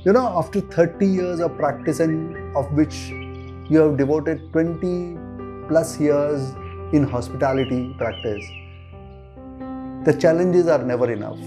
After 30 years of practice and of which you have devoted 20 plus years in hospitality practice, the challenges are never enough.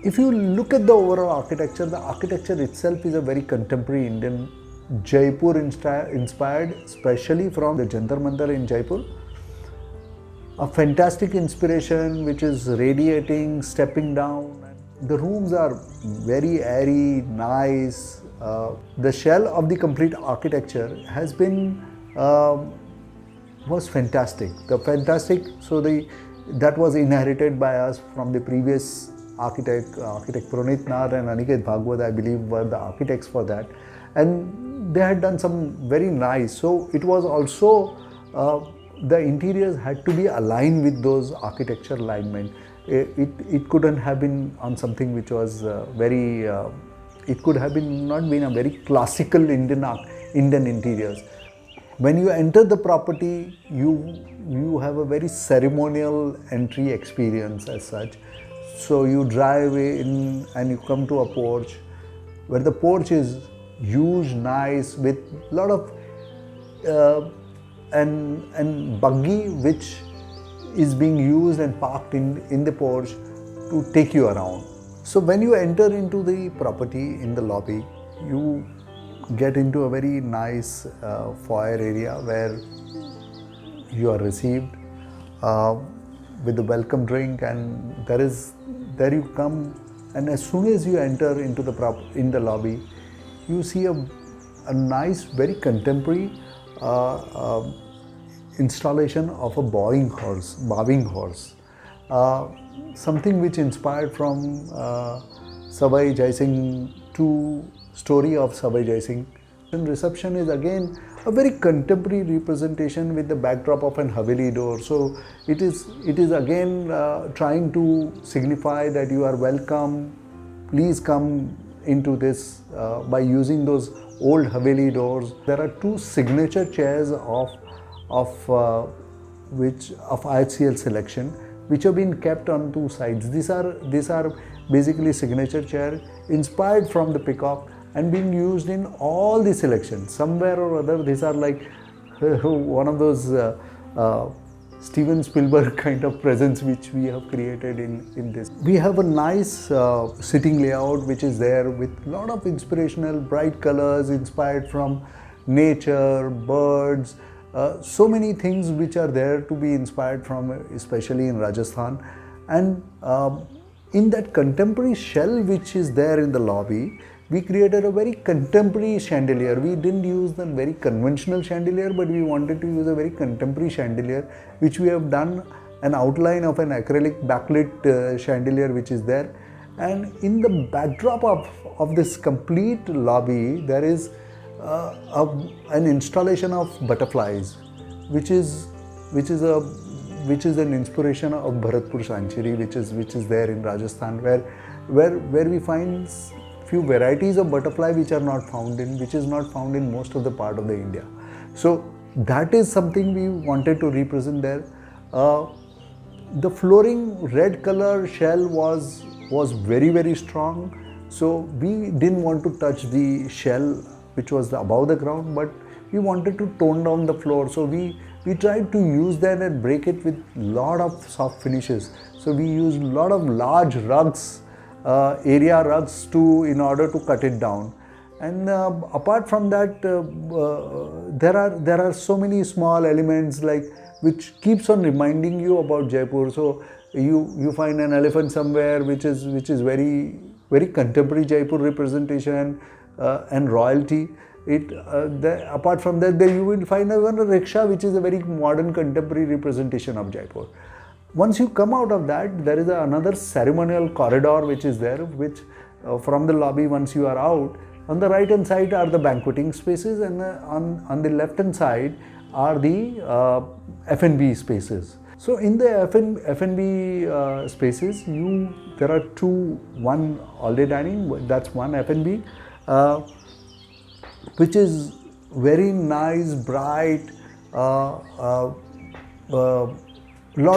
If you look at the overall architecture, the architecture itself is a very contemporary Indian, Jaipur inspired, especially from the Jantar Mantar in Jaipur. A fantastic inspiration which is radiating, stepping down. The rooms are very airy, nice. The shell of the complete architecture has been was fantastic. That was inherited by us from the previous architect Pranit Nar and Aniket Bhagwat, I believe, were the architects for that, and they had done some very nice. So it was also the interiors had to be aligned with those architecture alignment. It couldn't have been on something which was it could have been not been a very classical Indian interiors. When you enter the property, you have a very ceremonial entry experience as such. So you drive in and you come to a porch, where the porch is huge, nice, with a lot of and buggy which is being used and parked in the porch to take you around. So when you enter into the property in the lobby, you get into a very nice foyer area where you are received with the welcome drink, and there you come, and as soon as you enter into in the lobby, you see a nice, very contemporary installation of a bowing horse, something which inspired from Savai Jai Singh, story of Savai Jai Singh. And reception is again a very contemporary representation with the backdrop of an Haveli door. So it is again trying to signify that you are welcome, please come into this by using those old Haveli doors. There are two signature chairs of IHCL selection, which have been kept on two sides. These are basically signature chair inspired from the peacock and being used in all the selections. Somewhere or other, these are like one of those Steven Spielberg kind of presence which we have created in this. We have a nice sitting layout which is there with a lot of inspirational bright colors inspired from nature, birds, so many things which are there to be inspired from, especially in Rajasthan. And in that contemporary shell which is there in the lobby, we created a very contemporary chandelier. We didn't use the very conventional chandelier, but we wanted to use a very contemporary chandelier, which we have done an outline of an acrylic backlit chandelier which is there. And in the backdrop of this complete lobby, there is an installation of butterflies, which is an inspiration of Bharatpur Sanchiri, which is there in Rajasthan, where we find few varieties of butterfly which is not found in most of the part of the India. So that is something we wanted to represent there. The flooring red color shell was very, very strong. So we didn't want to touch the shell which was above the ground, but we wanted to tone down the floor. So we tried to use that and break it with lot of soft finishes. So we used a lot of large rugs, area rugs in order to cut it down. And apart from that, there are so many small elements which keeps on reminding you about Jaipur. So you find an elephant somewhere which is very, very contemporary Jaipur representation and royalty. Apart from that, you will find even a rickshaw which is a very modern contemporary representation of Jaipur. Once you come out of that, there is another ceremonial corridor which is there, which from the lobby, once you are out, on the right hand side are the banqueting spaces, and on the left hand side are the F&B spaces. So in the F&B spaces, there are two. One all-day dining, that's one F&B, which is very nice, bright, lot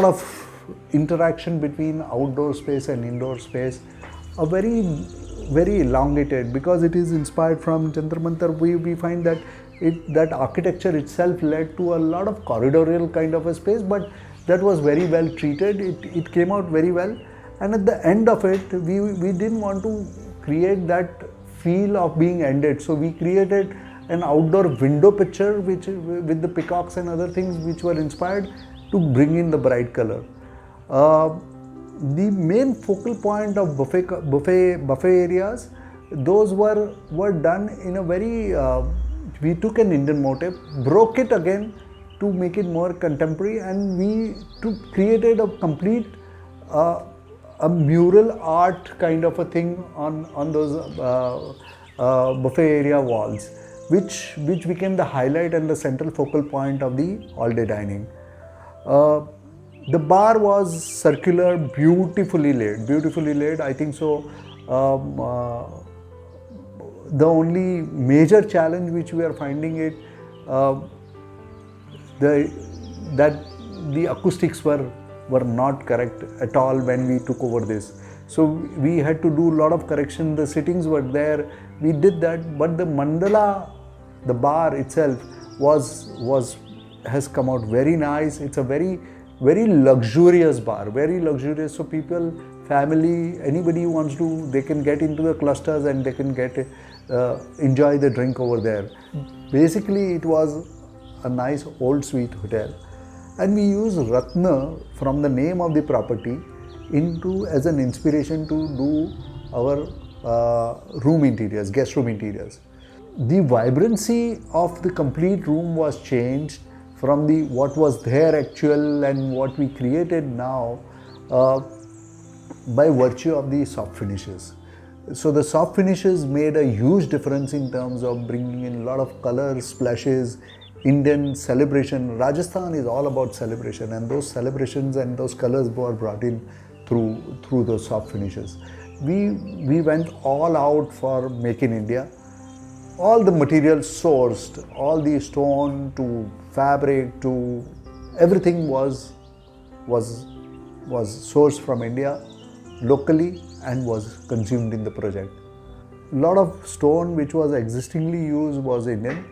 of interaction between outdoor space and indoor space. A very elongated, because it is inspired from Jantar Mantar. We find that that architecture itself led to a lot of corridorial kind of a space, but that was very well treated. It came out very well, and at the end of it, we didn't want to create that feel of being ended. So we created an outdoor window picture with the peacocks and other things which were inspired to bring in the bright color. The main focal point of buffet areas, those were done in a very, we took an Indian motif, broke it again to make it more contemporary, and we created a complete a mural art kind of a thing on those buffet area walls, which became the highlight and the central focal point of the all-day dining. The bar was circular, beautifully laid. I think so. The only major challenge which we are finding it, that the acoustics were not correct at all when we took over this. So we had to do a lot of correction. The sittings were there. We did that, but the mandala, the bar itself has come out very nice. It's a very luxurious bar, very luxurious. So people, family, anybody who wants to, they can get into the clusters and they can enjoy the drink over there. Basically, it was a nice old sweet hotel, and we use Ratna from the name of the property as an inspiration to do our room interiors, guest room interiors. The vibrancy of the complete room was changed from what was there actual and what we created now by virtue of the soft finishes. So the soft finishes made a huge difference in terms of bringing in a lot of colors, splashes, Indian celebration. Rajasthan is all about celebration, and those celebrations and those colors were brought in through those soft finishes. We went all out for Make in India. All the materials sourced, all the stone to fabric to everything was sourced from India locally and was consumed in the project. A lot of stone which was existingly used was Indian,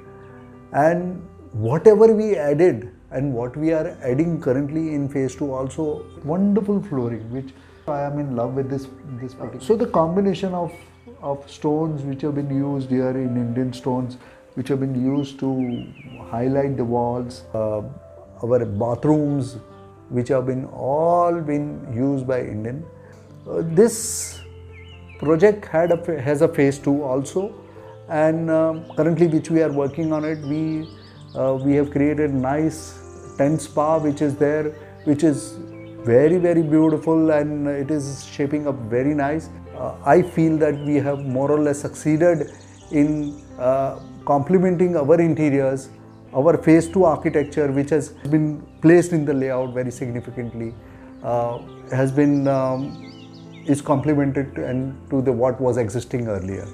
and whatever we added and what we are adding currently in phase 2 also, wonderful flooring, which I am in love with this particular. So the combination of stones which have been used here in Indian stones, which have been used to highlight the walls, our bathrooms, which have all been used by Indian. This project has a phase 2 also, and currently which we are working on it, we have created nice tent spa which is there, which is very beautiful, and it is shaping up very nice. I feel that we have more or less succeeded in complementing our interiors. Our phase 2 architecture, which has been placed in the layout very significantly, is complemented to what was existing earlier.